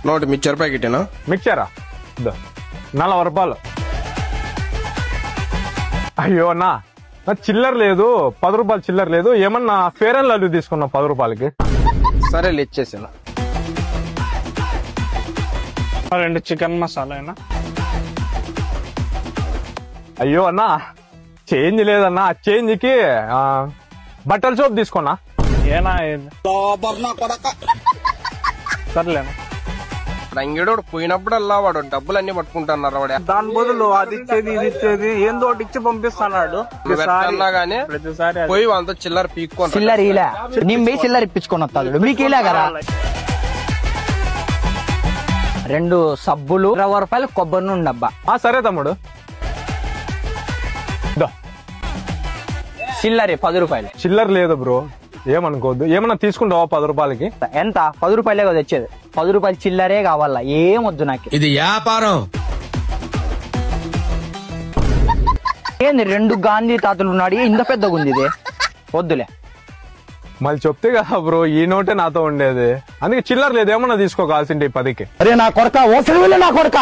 నోటి మిక్చర్ ప్యాకెటేనా? మిక్చరా 40 రూపాయలు. అయ్యో అన్నా చిల్లర లేదు, 10 రూపాయలు చిల్లర లేదు. ఏమన్నా ఫేర్ అండ్ లవ్లీ తీసుకున్నా 10 రూపాయలకి. సరే ఇచ్చేసాను. 2 చికెన్ మసాలా అయినా. అయ్యో అన్నా చేంజ్ లేదన్నా, చేంజ్ కి బట్టల సోప్ తీసుకున్నా. ఏనా సర్లేనా. రంగిడోడు పోయినప్పుడల్లా వాడు డబ్బులు అన్ని పట్టుకుంటున్నారు. వాడు దాని బదులు అది ఇచ్చేది ఇది ఇచ్చేది ఏందో ఒకటి ఇచ్చి పంపిస్తున్నాడు. గానీ ప్రతిసారి పోయి వాళ్ళతో చిల్లర పీక్కొని చిల్లర ఇలా నింబి చిల్లర ఇప్పించుకొని వస్తాడు. మీకు ఇలా కదా 2 సబ్బులు 20 రూపాయలు కొబ్బరి నూనె డబ్బా. సరే తమ్ముడు. చిల్లర 10 రూపాయలు. చిల్లర లేదు బ్రో, ఏమనుకోవద్దు. ఏమన్నా తీసుకుంటావా 10 రూపాయలకి? ఎంత? 10 రూపాయలే కదా తెచ్చేది. 10 రూపాయలు చిల్లరే కావాలా, ఏమొద్దు నాకు. ఇది వ్యాపారం. ఏంది 2 గాంధీ తాతలు ఉన్నాడు, ఇంత పెద్దగా ఉంది ఇది. వద్దులే. మళ్ళీ చెప్తే కదా బ్రో ఈ నోటే నాతో ఉండేది, అందుకే చిల్లర లేదు. ఏమన్నా తీసుకోవాల్సింది 10కి. అరే నా కొడక, ఓసరి వెళ్ళి నా కొడక.